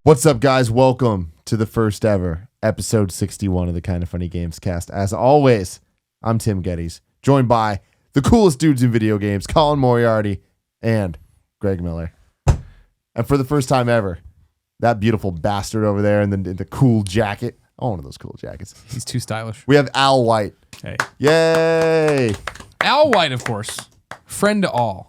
What's up, guys? Welcome to the first ever episode 61 of the Kind of Funny Gamescast. As always, I'm Tim Gettys, joined by the coolest dudes in video games, Colin Moriarty and Greg Miller. And for the first time ever, that beautiful bastard over there in the cool jacket. Oh, one of those cool jackets. He's too stylish. We have Al White. Hey. Yay! Al White, of course. Friend to all.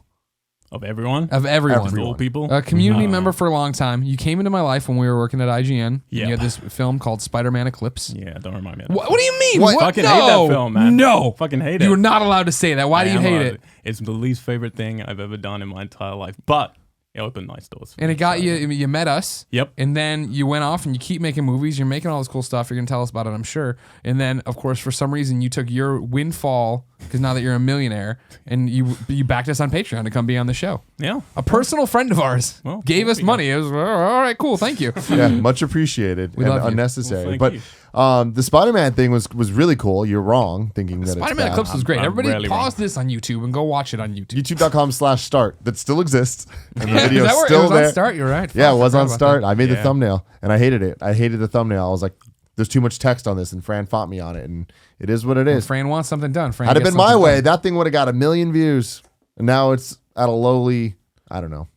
Of everyone? Of everyone. Cool people? A community member for a long time. You came into my life when we were working at IGN. Yeah. You had this film called Spider-Man Eclipse. Yeah, don't remind me of that. What do you mean? What? Fucking no. hate that film, man. No. Fucking hate it. You were not allowed to say that. Why do you hate it? It's the least favorite thing I've ever done in my entire life. But it opened nice doors. And it got you met us. Yep. And then you went off and you keep making movies. You're making all this cool stuff. You're going to tell us about it, I'm sure. And then, of course, for some reason, you took your windfall, because now that you're a millionaire, and you backed us on Patreon to come be on the show. Yeah. A personal friend of ours gave us money. It was, all right, cool, thank you. Yeah, much appreciated We and love you. unnecessary. Well, thank but the Spider-Man thing was really cool. You're wrong thinking that Spider-Man it's bad. Eclipse was great. I'm Everybody rarely pause this on YouTube and go watch it on YouTube. YouTube.com/start. That still exists. And the Is video's that where still it was there. on Start? You're right. Yeah, it Fuck, was I on forgot Start. about I made the Yeah. thumbnail, and I hated it. I hated the thumbnail. I was like, there's too much text on this, and Fran fought me on it, and it is what it that. is. Fran wants something done. Fran Had it gets been my something way, done. that thing would have got 1 million views, and now it's at a lowly, I don't know.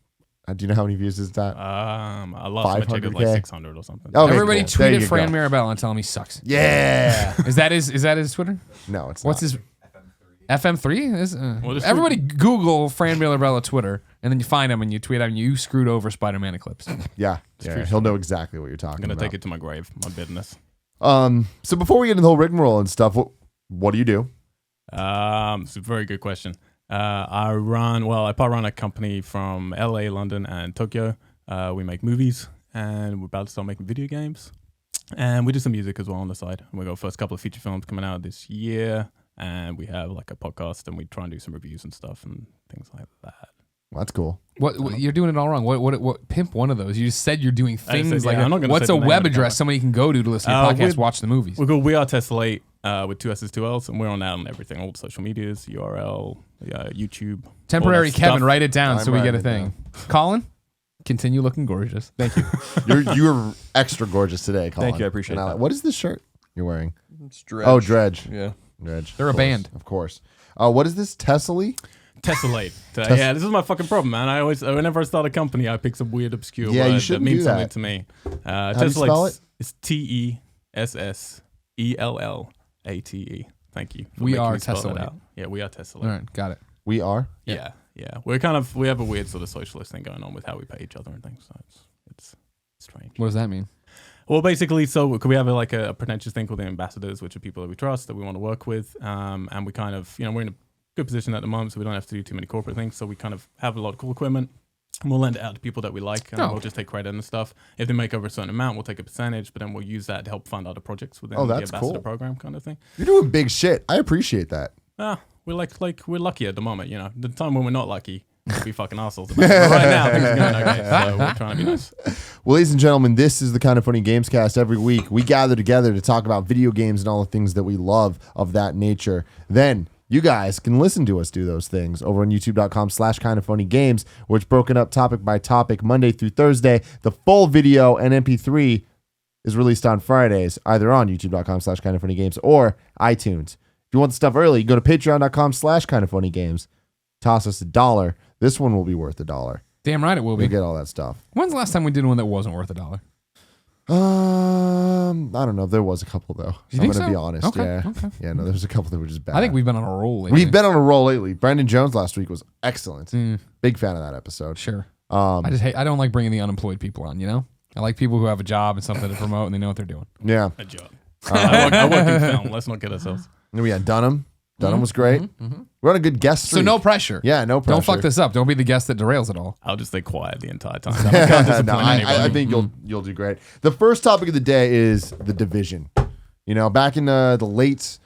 Do you know how many views it's at? I lost my check at like 500K? 600 or something. Okay, Everybody cool. There tweeted you Fran go. Mirabella and tell him he sucks. Yeah. Is that his Twitter? No, it's What's not. his FM3? just Everybody Google Fran Mirabella Twitter, and then you find him and you tweet out, you screwed over Spider-Man Eclipse. Yeah, true. he'll know exactly what you're talking I'm going to about. take it to my grave, my bitterness. So before we get into the whole rigmarole and stuff, what do you do? It's a very good question. I part run a company from LA, London, and Tokyo. We make movies, and we're about to start making video games. And we do some music as well on the side. And we got first couple of feature films coming out this year. And we have like a podcast, and we try and do some reviews and stuff and things like that. Well, that's cool. What you're doing it all wrong. What pimp one of those? You just said you're doing things like I'm not gonna what's say a the name web of the address company. somebody can go to listen to your podcast, we're- watch the movies? We're called We Are Tessellate with 2 S's, 2 L's, and we're on that on everything, all the social medias, URL, YouTube. Temporary all that Kevin, stuff. write it down I'm so we get a writing it thing. Colin, continue looking gorgeous. Thank you. You're extra gorgeous today, Colin. Thank you, I appreciate And that. What is this shirt you're wearing? It's Dredge. Oh, Dredge. Yeah. Dredge. They're a of course, band. of course. What is this? Tessellate? Tessellate. Yeah, this is my fucking problem, man. Whenever I start a company, I pick some weird, obscure Yeah, you word that shouldn't means do something that. to me. How do you spell it? It's TESSELLATE. Thank you. for We making are me spell that Tessellate. out. Yeah, we are Tessellate. All right, got it. We are. Yeah. We have a weird sort of socialist thing going on with how we pay each other and things. So it's strange. What does that mean? Well, basically, so could we have a pretentious thing called the ambassadors, which are people that we trust, that we want to work with, and we kind of, we're in a good position at the moment, so we don't have to do too many corporate things. So we kind of have a lot of cool equipment, and we'll lend it out to people that we like, and we'll just take credit and stuff. If they make over a certain amount, we'll take a percentage, but then we'll use that to help fund other projects within the that's ambassador cool. program kind of thing. You're doing big shit. I appreciate that. We're we're lucky at the moment, The time when we're not lucky, we'll be fucking assholes about it. But right now, things are going okay, so we're trying to be nice. Well, ladies and gentlemen, this is the Kind of Funny Gamescast. Every week, we gather together to talk about video games and all the things that we love of that nature. Then you guys can listen to us do those things over on youtube.com/kindoffunnygames, where it's broken up topic by topic, Monday through Thursday. The full video and MP3 is released on Fridays, either on youtube.com/kindoffunnygames or iTunes. If you want the stuff early, you go to patreon.com/kindoffunnygames. Toss us $1. This one will be worth $1. Damn right it will We be. get all that stuff. When's the last time we did one that wasn't worth $1? I don't know. There was a couple though. You I'm think gonna so? be honest. Okay, Yeah. okay. Yeah. No, there's a couple that were just bad. I think we've been on a roll lately. we've been on a roll lately. Brandon Jones last week was excellent. Big fan of that episode. Sure. Um, I don't like bringing the unemployed people on, I like people who have a job and something to promote and they know what they're doing. yeah. A job. I work in film. Let's not kid ourselves. Then we had Dunham. Dunham was great. We're on a good guest streak. So no pressure. Yeah, no pressure. Don't fuck this up. Don't be the guest that derails it all. I'll just stay quiet the entire time. I can't disappoint No, anybody. I think you'll do great. The first topic of the day is The Division. Back in the late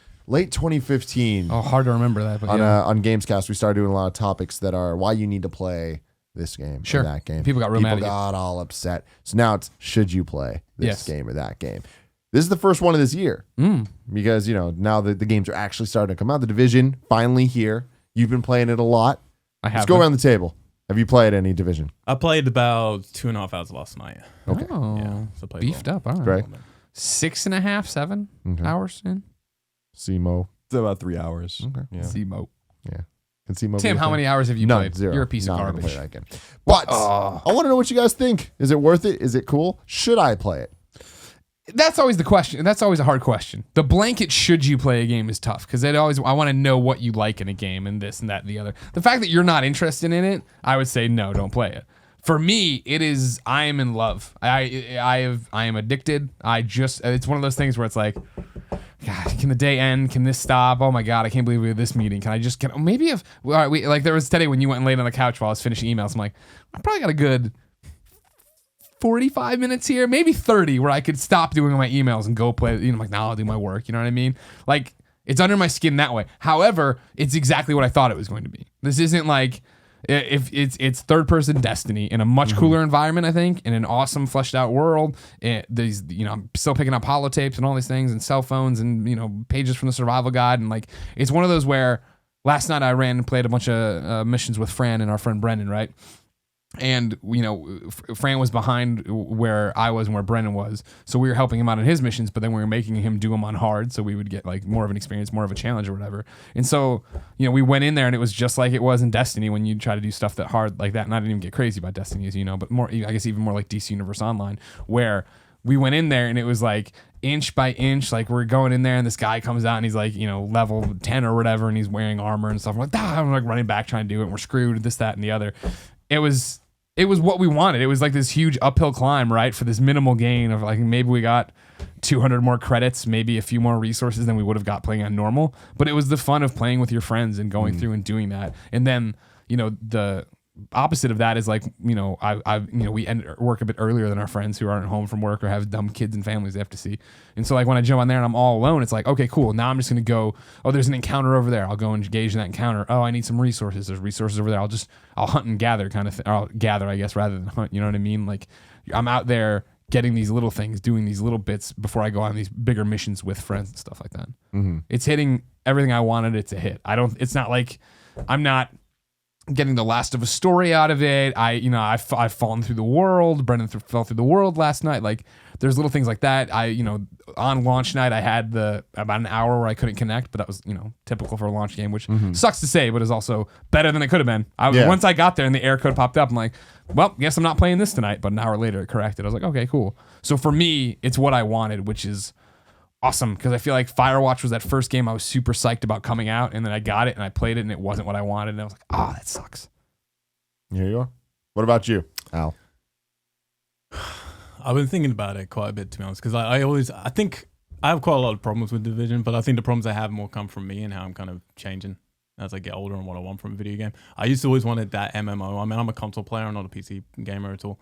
2015 Oh, hard to remember that. But on Gamescast, we started doing a lot of topics that are why you need to play this game Sure. or that game. People got real mad at you. got all upset. So now it's should you play this Yes. game or that game? This is the first one of this year because now the games are actually starting to come out. The Division finally here. You've been playing it a lot. I have. Let's go around the table. Have you played any Division? I played about 2.5 hours last night. Okay. Oh, Yeah, so I played beefed up. All right. Greg? 6.5, 7 Okay. hours in. CMO. It's about 3 hours. Okay. Yeah. Zemo. Yeah. Can CMO Tim, be a how thing? many hours have you None, played? 0. You're a piece Not of gonna garbage. play that game. But I want to know what you guys think. Is it worth it? Is it cool? Should I play it? That's always the question. That's always a hard question. The blanket should you play a game is tough because I want to know what you like in a game and this and that and the other. The fact that you're not interested in it, I would say no, don't play it. For me, it is. I am in love. I am addicted. It's one of those things where it's like, God, can the day end? Can this stop? Oh my God, I can't believe we had this meeting. Can I just get? Maybe if all right, like there was today when you went and laid on the couch while I was finishing emails. I'm like, I probably got a good 45 minutes here, maybe 30, where I could stop doing my emails and go play. I'm like, now I'll do my work. You know what I mean? Like, it's under my skin that way. However, it's exactly what I thought it was going to be. This isn't like if it's third person Destiny in a much cooler environment, I think, in an awesome fleshed out world. I'm still picking up holotapes and all these things and cell phones and pages from the survival guide, and like it's one of those where last night I ran and played a bunch of missions with Fran and our friend Brendan, right? And Fran was behind where I was and where Brendan was, so we were helping him out on his missions, but then we were making him do them on hard, so we would get like more of an experience, more of a challenge or whatever. And so we went in there and it was just like it was in Destiny when you try to do stuff that hard like that. And I didn't even get crazy about Destiny, as you know, but more, I guess, even more like DC Universe Online, where we went in there and it was like inch by inch, like we're going in there and this guy comes out and he's like level 10 or whatever, and he's wearing armor and stuff. I'm like running back trying to do it, and we're screwed, this, that, and the other. It was what we wanted. It was like this huge uphill climb, right? For this minimal gain of like maybe we got 200 more credits, maybe a few more resources than we would have got playing on normal. But it was the fun of playing with your friends and going through and doing that. And then, the opposite of that is like, we end work a bit earlier than our friends who aren't home from work or have dumb kids and families they have to see. And so like when I jump on there and I'm all alone, it's like, okay, cool. Now I'm just going to go, oh, there's an encounter over there. I'll go and engage in that encounter. Oh, I need some resources. There's resources over there. I'll hunt and gather kind of thing. I'll gather, I guess, rather than hunt. You know what I mean? Like I'm out there getting these little things, doing these little bits before I go on these bigger missions with friends and stuff like that. Mm-hmm. It's hitting everything I wanted it to hit. It's not like I'm not getting the last of a story out of it. I've fallen through the world. Brendan fell through the world last night. Like there's little things like that. On launch night I had about an hour where I couldn't connect, but that was typical for a launch game, which sucks to say, but is also better than it could have been. Once I got there and the error code popped up, I'm like, well, guess I'm not playing this tonight. But an hour later it corrected. I was like, okay, cool. So for me, it's what I wanted, which is awesome, because I feel like Firewatch was that first game I was super psyched about coming out, and then I got it and I played it and it wasn't what I wanted, and I was like, that sucks. Here you are. What about you, Al? I've been thinking about it quite a bit, to be honest, because I think I have quite a lot of problems with Division, but I think the problems I have more come from me and how I'm kind of changing as I get older and what I want from a video game. I used to always wanted that MMO. I mean, I'm a console player, I'm not a PC gamer at all.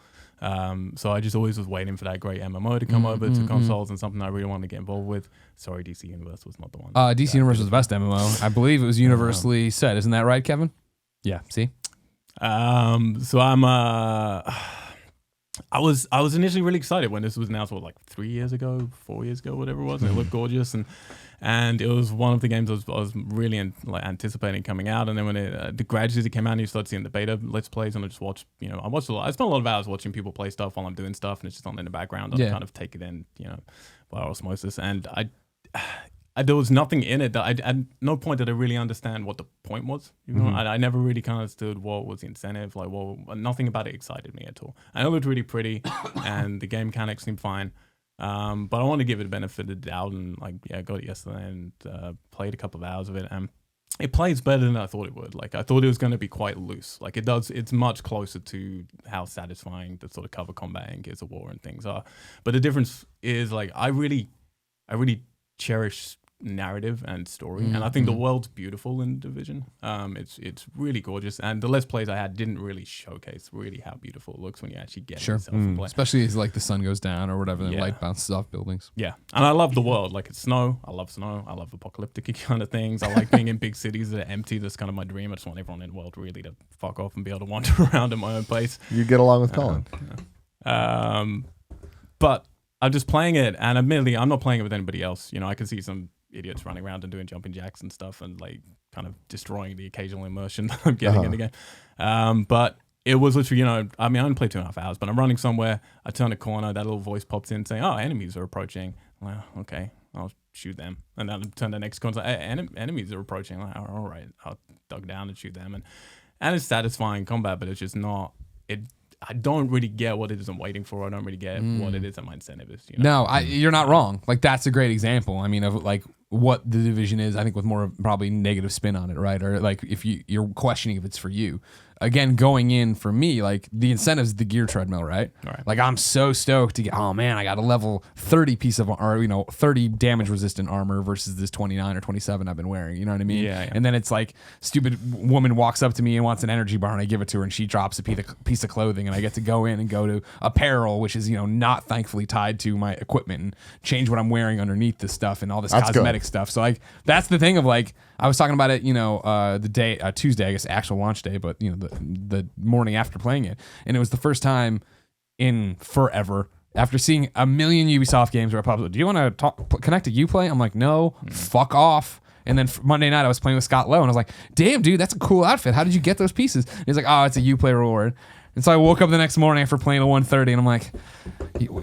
So I just always was waiting for that great MMO to come over to consoles, and something I really wanted to get involved with. Sorry, DC Universe was not the one. DC Universe was the best MMO. I believe it was universally said. Isn't that right, Kevin? Yeah. See? So I'm I was initially really excited when this was announced, 3 years ago, 4 years ago, whatever it was. And it looked gorgeous, and it was one of the games I was really anticipating coming out. And then when it gradually came out, and you start seeing the beta let's plays, and I just watched. I watched a lot. I spent a lot of hours watching people play stuff while I'm doing stuff, and it's just on in the background. I kind of take it in, by osmosis. And there was nothing in it that at no point did I really understand what the point was. I never really kind of understood what was the incentive. Nothing about it excited me at all. I know it looked really pretty, and the game mechanics seemed fine. But I want to give it a benefit of the doubt, and I got it yesterday and played a couple of hours of it, and it plays better than I thought it would. I thought it was going to be quite loose. It does. It's much closer to how satisfying the sort of cover combat in Gears of War and things are. But the difference is I really cherish narrative and story, and I think the world's beautiful in Division. It's really gorgeous, and the Let's Plays I had didn't really showcase really how beautiful it looks when you actually get yourself and play. Especially as the sun goes down or whatever, the light bounces off buildings. Yeah, and I love the world. It's snow. I love snow. I love apocalyptic kind of things. I like being in big cities that are empty. That's kind of my dream. I just want everyone in the world really to fuck off and be able to wander around in my own place. You get along with Colin. But I'm just playing it, and admittedly, I'm not playing it with anybody else. I can see some idiots running around and doing jumping jacks and stuff, and kind of destroying the occasional immersion that I'm getting in the game. But it was literally, I mean, I only played 2.5 hours, but I'm running somewhere. I turn a corner, that little voice pops in saying, "Oh, enemies are approaching." I'm like, okay, I'll shoot them. And then I turn the next corner, hey, enemies are approaching. I'm like, all right, I'll duck down and shoot them. And it's satisfying combat, but it's just not it. I don't really get what it is I'm waiting for. I don't really get what it is that my incentive is. No, you're not wrong. Like, that's a great example. I mean, of like what the Division is, I think, with more probably negative spin on it, right? Or like if you're questioning if it's for you. Again, going in for me, like the incentive is the gear treadmill, right? Like I'm so stoked to get, oh man, I got a level 30 piece of, or 30 damage resistant armor versus this 29 or 27 I've been wearing. You know what I mean? Yeah. And then it's like stupid woman walks up to me and wants an energy bar, and I give it to her, and she drops a piece of clothing, and I get to go in and go to apparel, which is not thankfully tied to my equipment, and change what I'm wearing underneath this stuff and all this cosmetic stuff. So like that's the thing of like I was talking about it, the day Tuesday, I guess actual launch day, but the morning after playing it, and it was the first time in forever after seeing a million Ubisoft games where I popped up, do you want to connect to Uplay? I'm like, no, fuck off. And then Monday night I was playing with Scott Lowe, and I was like, damn dude, that's a cool outfit. How did you get those pieces? And he's like, oh, it's a Uplay reward. And so I woke up the next morning after playing a 130, and I'm like,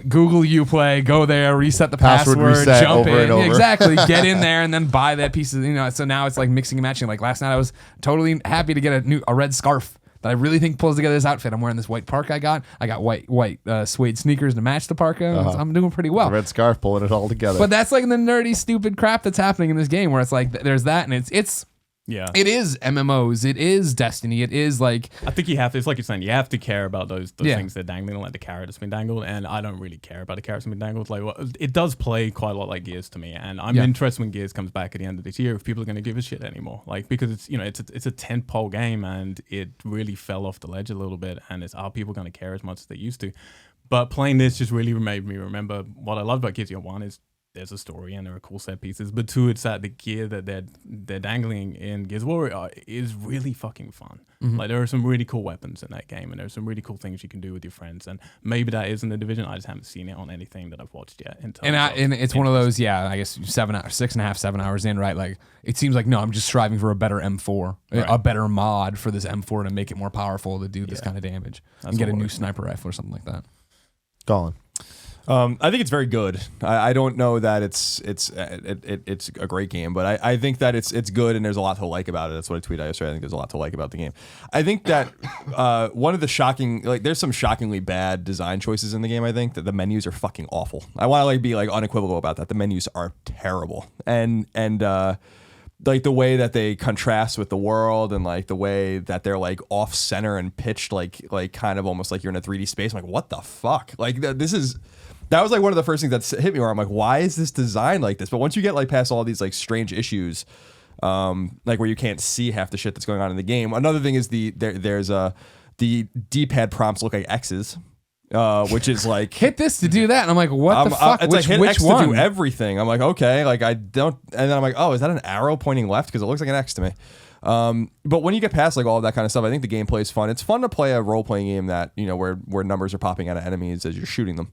Google Uplay, go there, reset the password, reset jump over in. and over. Exactly. Get in there and then buy that piece of, so now it's like mixing and matching. Like last night I was totally happy to get a red scarf that I really think pulls together this outfit. I'm wearing this white parka I got white suede sneakers to match the parka. I'm doing pretty well. The red scarf pulling it all together. But that's like the nerdy, stupid crap that's happening in this game where it's like there's that, and it's Yeah. It is MMOs. It is Destiny. It is like... I think you have to, it's like you're saying, you have to care about those Yeah. things that are dangling, like the carrot that's been dangled, and I don't really care about the carrots that have been dangled. Like, well, it does play quite a lot like Gears to me, and I'm interested when Gears comes back at the end of this year if people are going to give a shit anymore. Like, because it's, you know, it's a tentpole game, and it really fell off the ledge a little bit, and are people going to care as much as they used to? But playing this just really made me remember what I loved about Gears. One is there's a story and there are cool set pieces, but two, it's that the gear that they're dangling in Gears of War is really fucking fun. Mm-hmm. Like, there are some really cool weapons in that game, and there's some really cool things you can do with your friends, and maybe that is in the Division. I just haven't seen it on anything that I've watched yet. And it's one of those, I guess 7 hours in, right? Like, it seems like, no, I'm just striving for a better M4, Right. a better mod for this M4 to make it more powerful to do this kind of damage. That's and get a what new we're- sniper rifle or something like that. Colin. I think it's very good. I don't know that it's a great game, but I think that it's good, and there's a lot to like about it. That's what I tweeted yesterday. I think there's a lot to like about the game. I think that one of the there's some shockingly bad design choices in the game. I think that the menus are fucking awful. I want to be unequivocal about that. The menus are terrible, and like the way that they contrast with the world, and like the way that they're like off center and pitched like kind of almost like you're in a 3D space. I'm like, what the fuck? Like that was like one of the first things that hit me where I'm like, why is this designed like this? But once you get like past all these like strange issues, like where you can't see half the shit that's going on in the game. Another thing is the D-pad prompts look like X's. Which is like Hit this to do that, and I'm like, what the fuck? It's Which like hit X one? to do everything. I'm like, okay, like I don't, and then I'm like, oh, is that an arrow pointing left? Because it looks like an X to me. But when you get past like all of that kind of stuff, I think the gameplay is fun. It's fun to play a role playing game that where numbers are popping out of enemies as you're shooting them,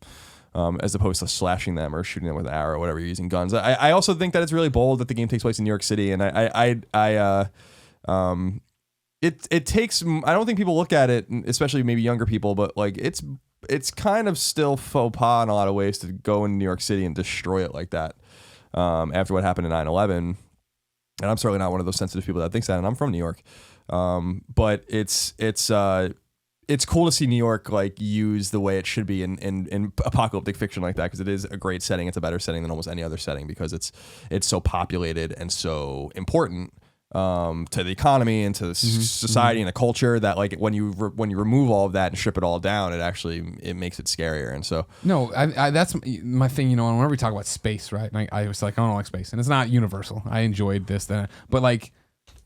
as opposed to slashing them or shooting them with an arrow, or whatever you're using guns. I also think that it's really bold that the game takes place in New York City, and it takes. I don't think people look at it, especially maybe younger people, but like it's kind of still faux pas in a lot of ways to go into New York City and destroy it like that after what happened in 9/11. And I'm certainly not one of those sensitive people that thinks that, and I'm from New York. But it's cool to see New York like used the way it should be in apocalyptic fiction like that, because it is a great setting. It's a better setting than almost any other setting because it's so populated and so important to the economy and to the society and the culture that like when you remove all of that and strip it all down, it makes it scarier. And so No, I that's my thing. Whenever we talk about space, right? Like, I was like, I don't like space, and it's not universal. I enjoyed this, but like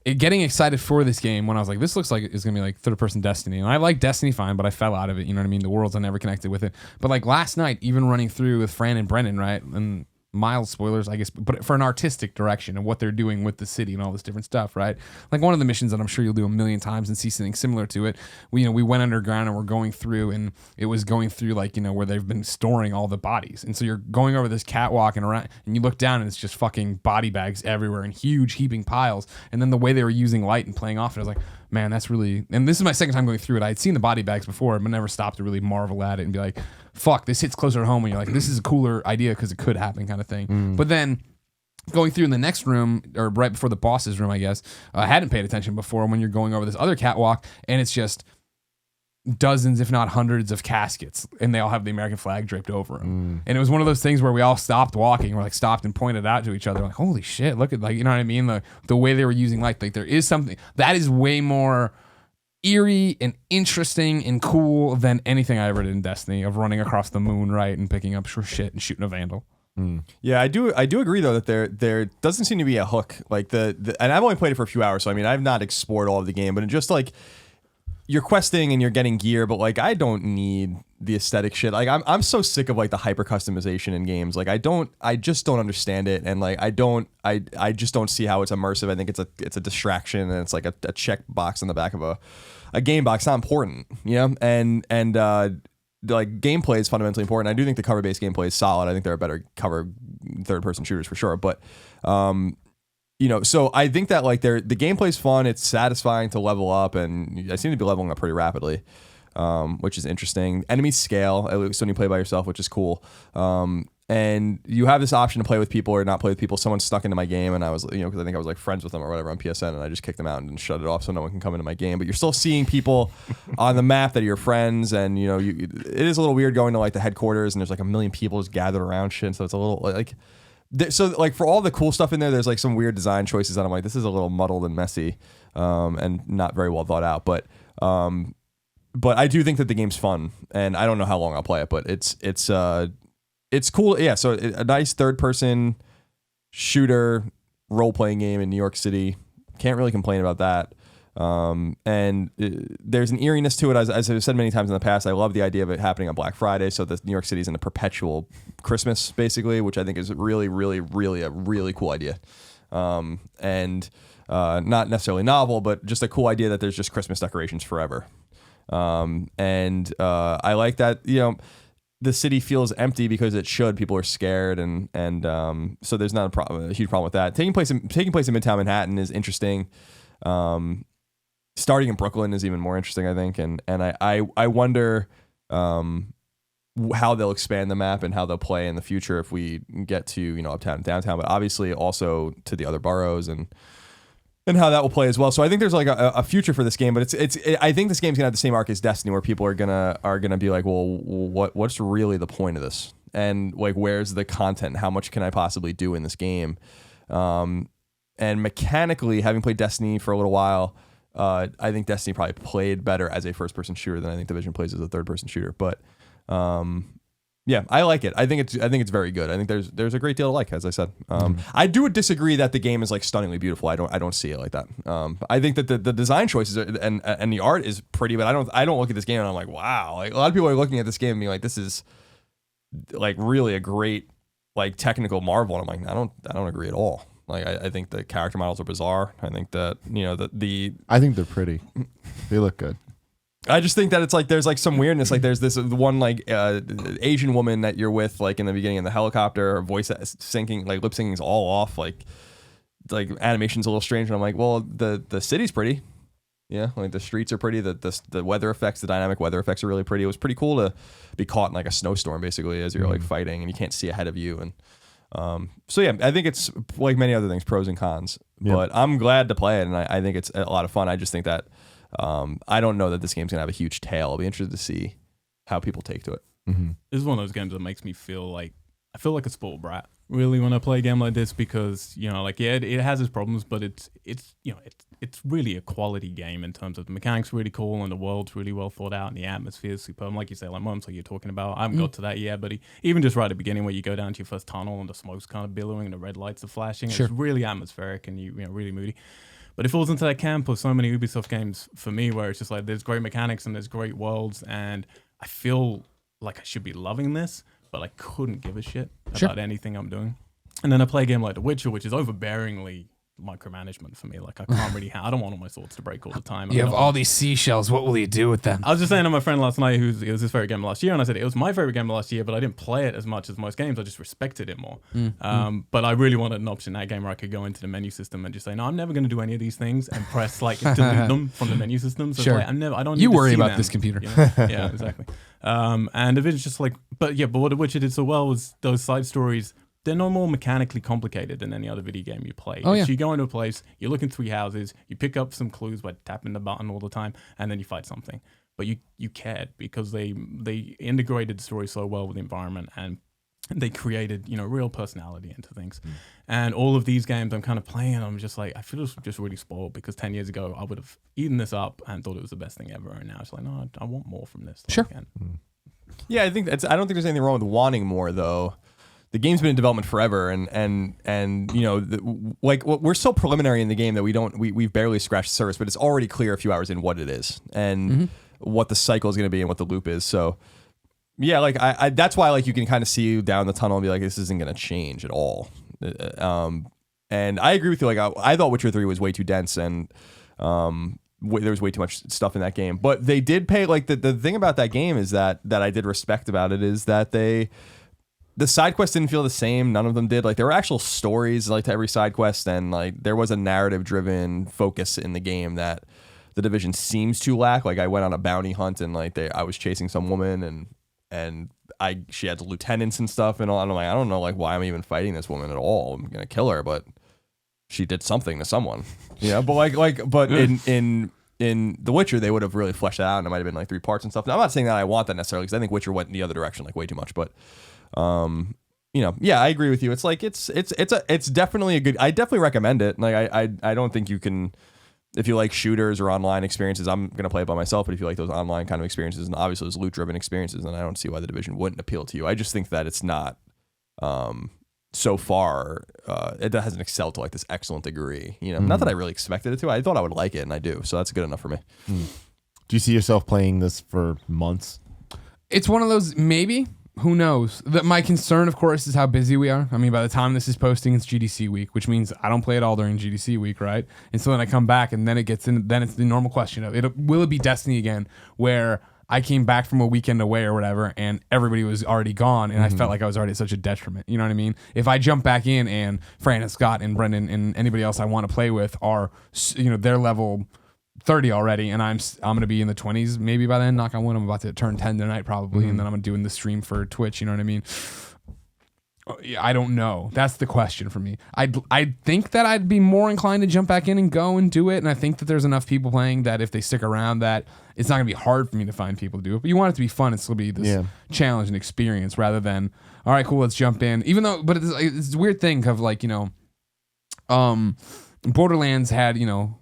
getting excited for this game when I was like, this looks like it's gonna be like third-person Destiny, and I like Destiny fine, but I fell out of it. You know what I mean? The worlds I never connected with it. But like last night, even running through with Fran and Brennan, right, and mild spoilers, I guess, but for an artistic direction and what they're doing with the city and all this different stuff, right? Like one of the missions that I'm sure you'll do a million times and see something similar to it. We went underground and we're going through, and it was going through like, where they've been storing all the bodies. And so you're going over this catwalk and around, and you look down and it's just fucking body bags everywhere in huge heaping piles. And then the way they were using light and playing off it, I was like, man, that's really, and this is my second time going through it. I had seen the body bags before, but never stopped to really marvel at it and be like, fuck, this hits closer to home. And you're like, this is a cooler idea because it could happen kind of thing. But then going through in the next room, or right before the boss's room, I guess, I hadn't paid attention before when you're going over this other catwalk, and it's just dozens, if not hundreds of caskets, and they all have the American flag draped over them. And it was one of those things where we all stopped walking. We're like stopped and pointed out to each other, like, holy shit, look at, like, you know what I mean? The way they were using light, like there is something that is way more eerie and interesting and cool than anything I ever did in Destiny, of running across the moon, right, and picking up shit and shooting a vandal. Yeah, I do agree though that there doesn't seem to be a hook, like the and I've only played it for a few hours, so I mean I've not explored all of the game, but it just like you're questing and you're getting gear, but like I don't need the aesthetic shit. Like I'm so sick of like the hyper customization in games. Like I just don't understand it, and like I just don't see how it's immersive. I think it's a distraction, and it's like a check box in the back of a game box. It's not important, and like gameplay is fundamentally important. I do think the cover based gameplay is solid. I think there are better cover third person shooters for sure, but so I think that like the gameplay is fun. It's satisfying to level up, and I seem to be leveling up pretty rapidly, which is interesting. Enemies scale, at least when you play by yourself, which is cool. And you have this option to play with people or not play with people. Someone snuck into my game, and I was, because I think I was like friends with them or whatever on PSN, and I just kicked them out and shut it off so no one can come into my game. But you're still seeing people on the map that are your friends, and it is a little weird going to like the headquarters and there's like a million people just gathered around shit. So it's a little like, so like for all the cool stuff in there's like some weird design choices, and I'm like, this is a little muddled and messy, and not very well thought out. But I do think that the game's fun, and I don't know how long I'll play it, but it's cool. Yeah, so a nice third-person shooter role-playing game in New York City. Can't really complain about that. And there's an eeriness to it. As I've said many times in the past, I love the idea of it happening on Black Friday, so that New York City's in a perpetual Christmas, basically, which I think is really, really, really a really cool idea. And not necessarily novel, but just a cool idea that there's just Christmas decorations forever. And I like that, the city feels empty because it should. People are scared, and so there's not a huge problem with that. Taking place in Midtown Manhattan is interesting. Starting in Brooklyn is even more interesting, I think, and I wonder how they'll expand the map and how they'll play in the future if we get to uptown and downtown, but obviously also to the other boroughs and how that will play as well. So I think there's like a future for this game, but I think this game's gonna have the same arc as Destiny, where people are gonna be like, well, what's really the point of this? And like, where's the content? How much can I possibly do in this game? And mechanically, having played Destiny for a little while, I think Destiny probably played better as a first-person shooter than I think Division plays as a third-person shooter. But yeah, I like it. I think it's very good. I think there's a great deal to like, as I said. I do disagree that the game is like stunningly beautiful. I don't see it like that. I think that the design choices and the art is pretty, but I don't look at this game and I'm like, wow. Like a lot of people are looking at this game and being like, this is like really a great like technical marvel. And I'm like, I don't agree at all. Like I think the character models are bizarre. I think that I think they're pretty. They look good. I just think that it's like there's like some weirdness. Like there's this one like Asian woman that you're with like in the beginning in the helicopter. Her voice syncing, like lip syncing is all off. Like animation's a little strange. And I'm like, well, the city's pretty. Yeah, like the streets are pretty. The weather effects, the dynamic weather effects are really pretty. It was pretty cool to be caught in like a snowstorm basically as you're like fighting and you can't see ahead of you. And so yeah, I think it's like many other things, pros and cons. Yep. But I'm glad to play it, and I think it's a lot of fun. I just think that. I don't know that this game's gonna have a huge tail. I'll be interested to see how people take to it. Mm-hmm. This is one of those games that makes me feel like a spoiled brat really when I play a game like this, because it has its problems, but it's really a quality game in terms of the mechanics really cool and the world's really well thought out and the atmosphere is superb. Like you say, like moments like you're talking about, I haven't got to that yet, but even just right at the beginning where you go down to your first tunnel and the smoke's kind of billowing and the red lights are flashing, It's really atmospheric and you really moody. But it falls into that camp of so many Ubisoft games for me where it's just like there's great mechanics and there's great worlds, and I feel like I should be loving this, but I couldn't give a shit about anything I'm doing. And then I play a game like The Witcher, which is overbearingly micromanagement for me. Like I can't really, I don't want all my swords to break all the time. You have all these seashells. What will you do with them? I was just saying to my friend last night, it was his favorite game of last year, and I said it was my favorite game of last year, but I didn't play it as much as most games. I just respected it more. But I really wanted an option in that game where I could go into the menu system and just say, no, I'm never going to do any of these things, and press like delete them from the menu system. So Sure. it's like, I don't. You need to worry see about them, this computer. you know? Yeah, exactly. And if it's just like, but what The Witcher did so well was those side stories. They're no more mechanically complicated than any other video game you play. Oh, yeah. So you go into a place, you look in 3 houses, you pick up some clues by tapping the button all the time, and then you fight something. But you cared because they integrated the story so well with the environment, and they created, real personality into things. And all of these games I'm kind of playing, I'm just like, I feel just really spoiled because 10 years ago I would have eaten this up and thought it was the best thing ever. And now it's like, no, I want more from this. Sure. Again. Yeah, I don't think there's anything wrong with wanting more though. The game's been in development forever, and we're so preliminary in the game that we've barely scratched the surface, but it's already clear a few hours in what it is and what the cycle is going to be and what the loop is. So yeah, like I that's why like you can kind of see down the tunnel and be like, this isn't going to change at all. And I agree with you. Like I thought Witcher 3 was way too dense and there was way too much stuff in that game, but they did pay like the thing about that game is that I did respect about it is that the side quests didn't feel the same. None of them did. Like there were actual stories like to every side quest, and like there was a narrative driven focus in the game that the Division seems to lack. Like I went on a bounty hunt and like I was chasing some woman and she had lieutenants and stuff and all. And I'm like, I don't know like why I'm even fighting this woman at all. I'm gonna kill her, but she did something to someone. But in The Witcher, they would have really fleshed that out, and it might have been like 3 parts and stuff. Now, I'm not saying that I want that necessarily because I think Witcher went in the other direction like way too much, but. Yeah, I agree with you. It's like it's definitely a good. I definitely recommend it. Like I don't think you can, if you like shooters or online experiences. I'm gonna play it by myself. But if you like those online kind of experiences and obviously those loot driven experiences, then I don't see why the Division wouldn't appeal to you. I just think that it's not. So far, it hasn't excelled to like this excellent degree. Not that I really expected it to. I thought I would like it, and I do. So that's good enough for me. Do you see yourself playing this for months? It's one of those maybe. Who knows? My concern, of course, is how busy we are. I mean, by the time this is posting, it's GDC week, which means I don't play it all during GDC week, right? And so then I come back, and then it gets in. Then it's the normal question of will it be Destiny again, where I came back from a weekend away or whatever, and everybody was already gone, and I felt like I was already at such a detriment. You know what I mean? If I jump back in, and Fran and Scott and Brendan and anybody else I want to play with are, their level 30 already, and I'm gonna be in the 20s maybe by then. Knock on wood, I'm about to turn 10 tonight probably, and then I'm gonna doing the stream for Twitch. You know what I mean? I don't know. That's the question for me. I think that I'd be more inclined to jump back in and go and do it, and I think that there's enough people playing that if they stick around, that it's not gonna be hard for me to find people to do it. But you want it to be fun and still be this challenge and experience rather than all right, cool, let's jump in. Even though, but it's a weird thing of like Borderlands had,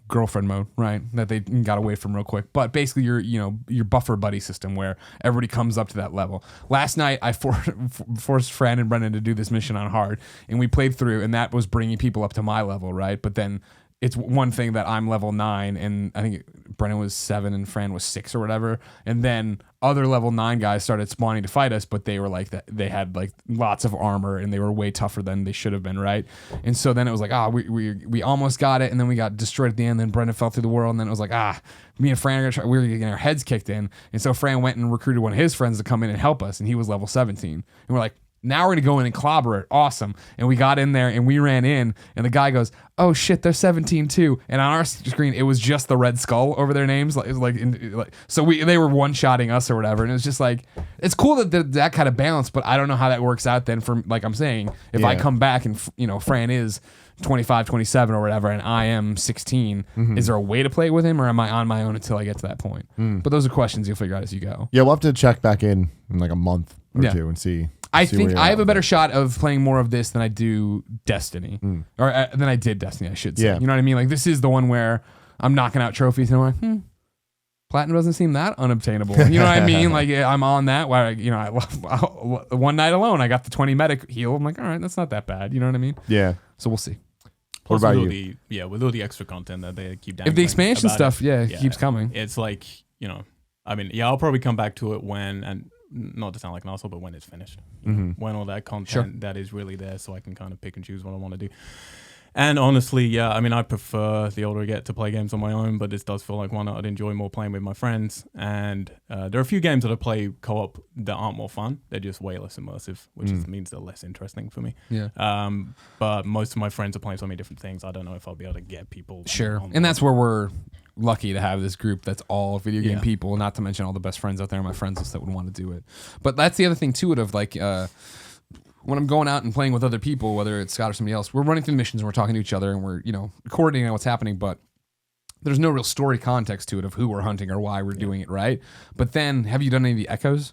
girlfriend mode, right? That they got away from real quick. But basically your buffer buddy system where everybody comes up to that level. Last night, I forced Fran and Brendan to do this mission on hard, and we played through, and that was bringing people up to my level, right? But then it's one thing that I'm level 9, and I think Brendan was 7 and Fran was 6 or whatever. And then other level 9 guys started spawning to fight us, but they were like that. They had like lots of armor and they were way tougher than they should have been, right? And so then it was like, we almost got it, and then we got destroyed at the end. Then Brendan fell through the world, and then it was like, me and Fran we were getting our heads kicked in. And so Fran went and recruited one of his friends to come in and help us, and he was level 17. And we're like, now we're gonna go in and clobber it. Awesome. And we got in there and we ran in, and the guy goes, oh shit, they're 17 too. And on our screen, it was just the red skull over their names. So they were one-shotting us or whatever. And it was just like, it's cool that kind of balance, but I don't know how that works out then for, like I'm saying, if I come back and, Fran is 25, 27 or whatever, and I am 16, is there a way to play with him, or am I on my own until I get to that point? But those are questions you'll figure out as you go. Yeah, we'll have to check back in like a month or two and see. I think I have a better shot of playing more of this than I do Destiny, or than I did Destiny, I should say. Yeah. You know what I mean? Like this is the one where I'm knocking out trophies and I'm like, platinum doesn't seem that unobtainable. You know what I mean? Like I'm on that. Where one night alone, I got the 20 medic heal. I'm like, all right, that's not that bad. You know what I mean? Yeah. So we'll see. What about you? With all the extra content that they keep down. If the expansion stuff, keeps coming. It's like, I'll probably come back to it when, and not to sound like an asshole, but when it's finished, you know, when all that content that is really there, so I can kind of pick and choose what I want to do. And honestly, yeah, I mean, I prefer the older I get to play games on my own, but this does feel like one I'd enjoy more playing with my friends. And there are a few games that I play co-op that aren't more fun. They're just way less immersive, which means they're less interesting for me. Yeah. But most of my friends are playing so many different things. I don't know if I'll be able to get people. And that's where we're lucky to have this group that's all video game people, not to mention all the best friends out there on my friends list that would want to do it. But that's the other thing too, of like, when I'm going out and playing with other people, whether it's Scott or somebody else, we're running through the missions and we're talking to each other and we're, you know, coordinating on what's happening, but there's no real story context to it of who we're hunting or why we're doing it, right? But then, have you done any of the echoes?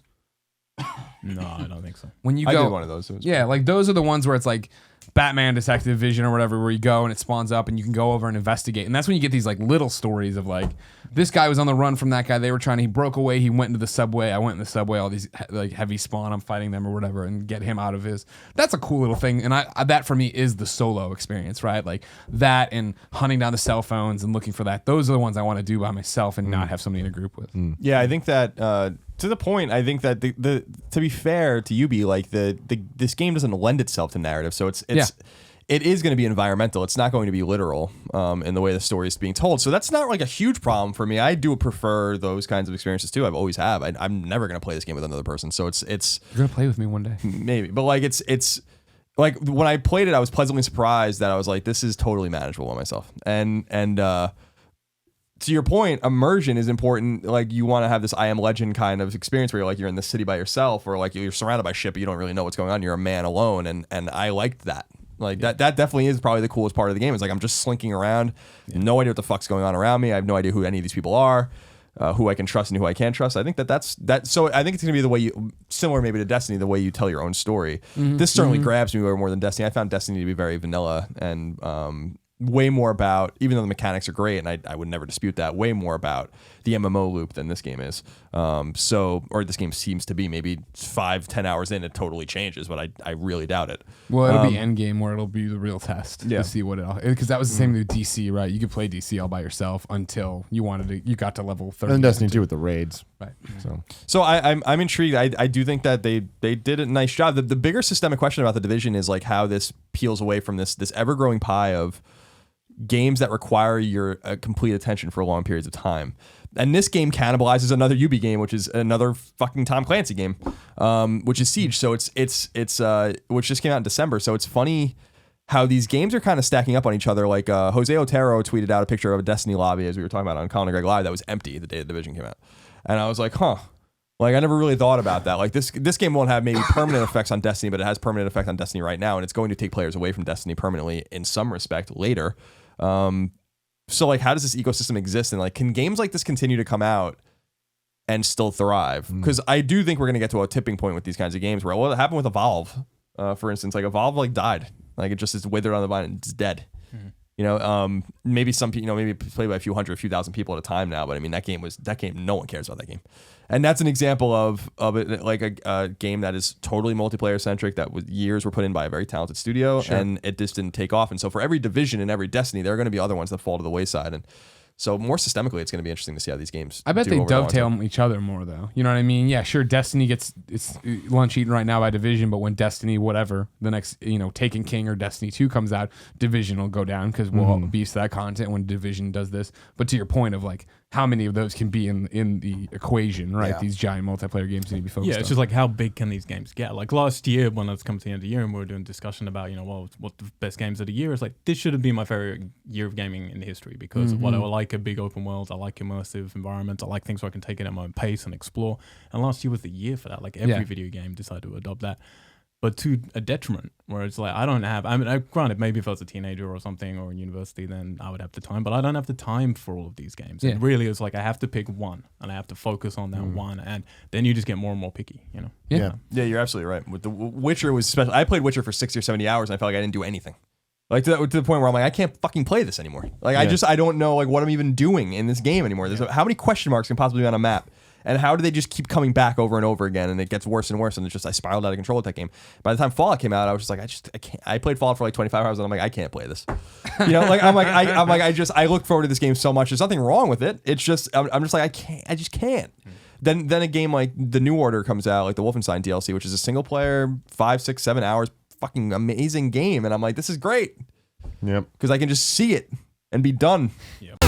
No, I don't think so. When you I go, did one of those. yeah, like those are the ones where it's like Batman Detective Vision or whatever, where you go and it spawns up and you can go over and investigate. And that's when you get these like little stories of like, this guy was on the run from that guy. They were trying to, he broke away. He went into the subway. I went in the subway, all these like heavy spawn. I'm fighting them or whatever and get him out of his. That's a cool little thing. And I that for me is the solo experience, right? Like that and hunting down the cell phones and looking for that. Those are the ones I want to do by myself and not have somebody in a group with. Yeah, I think that to the point, I think that the to be fair to Yubi, like this game doesn't lend itself to narrative, so it is going to be environmental. It's not going to be literal in the way the story is being told. So that's not like a huge problem for me. I do prefer those kinds of experiences too. I've always have. I'm never going to play this game with another person. So it's You're gonna play with me one day, maybe, but like it's like when I played it, I was pleasantly surprised that I was like, this is totally manageable by myself. And to your point, immersion is important. Like you want to have this I Am Legend kind of experience where you're like you're in the city by yourself, or like you're surrounded by shit, but you don't really know what's going on. You're a man alone, and I liked that. Like that definitely is probably the coolest part of the game. It's like I'm just slinking around, no idea what the fuck's going on around me. I have no idea who any of these people are, who I can trust and who I can't trust. I think that's. So I think it's gonna be the way you, similar maybe to Destiny, the way you tell your own story. This certainly grabs me more than Destiny. I found Destiny to be very vanilla and way more about, even though the mechanics are great, and I would never dispute that, way more about the MMO loop than this game is. Or this game seems to be. Maybe 5-10 hours in, it totally changes, but I really doubt it. Well, it'll be endgame where it'll be the real test to see what it'll, because that was the same with DC, right? You could play DC all by yourself until you got to level 30. And Destiny 2 with the raids. Right. So I'm intrigued. I do think that they did a nice job. The bigger systemic question about the Division is like how this peels away from this ever-growing pie of games that require your complete attention for long periods of time. And this game cannibalizes another Ubi game, which is another fucking Tom Clancy game, which is Siege. So it's which just came out in December. So it's funny how these games are kind of stacking up on each other. Like Jose Otero tweeted out a picture of a Destiny lobby, as we were talking about on Colin and Greg Live, that was empty the day the Division came out. And I was like, huh. Like, I never really thought about that. Like, this game won't have maybe permanent effects on Destiny, but it has permanent effect on Destiny right now, and it's going to take players away from Destiny permanently in some respect later. So like, how does this ecosystem exist? And like, can games like this continue to come out and still thrive? Because I do think we're going to get to a tipping point with these kinds of games where, well, it happened with Evolve, for instance. Like, Evolve like died. Like, it just is withered on the vine and it's dead. You know, maybe some people, maybe played by a few thousand people at a time now, but I mean, that game, no one cares about that game. And that's an example of it, like a game that is totally multiplayer centric, that years were put in by a very talented studio, and it just didn't take off. And so for every Division and every Destiny, there are going to be other ones that fall to the wayside. And so more systemically, it's going to be interesting to see how these games. I bet they dovetail each other more, though. You know what I mean? Yeah, sure. Destiny gets its lunch eaten right now by Division, but when Destiny, whatever, the next, Taken King or Destiny 2 comes out, Division will go down because we'll beast that content when Division does this. But to your point of like, how many of those can be in the equation, right? These giant multiplayer games need to be focused on. Yeah, it's just like, how big can these games get? Like last year, when I was coming to the end of the year and we were doing discussion about, what the best games of the year is, like, this should have been my favorite year of gaming in history because of what I like, a big open world. I like immersive environments. I like things where I can take it at my own pace and explore. And last year was the year for that. Like, every video game decided to adopt that. But to a detriment, where it's like, granted, maybe if I was a teenager or something or in university, then I would have the time, but I don't have the time for all of these games. It really is like, I have to pick one and I have to focus on that one, and then you just get more and more picky, Yeah, you're absolutely right. With the Witcher was special. I played Witcher for 60 or 70 hours and I felt like I didn't do anything. Like to the point where I'm like, I can't fucking play this anymore. Like I don't know like what I'm even doing in this game anymore. How many question marks can possibly be on a map? And how do they just keep coming back over and over again? And it gets worse and worse. And it's just, I spiraled out of control with that game. By the time Fallout came out, I was just like, I can't. I played Fallout for like 25 hours and I'm like, I can't play this. I look forward to this game so much. There's nothing wrong with it. It's just, I'm just like, I just can't. Then a game like The New Order comes out, like the Wolfenstein DLC, which is a single player, 5, 6, 7 hours, fucking amazing game. And I'm like, this is great. Yep. Because I can just see it and be done. Yep.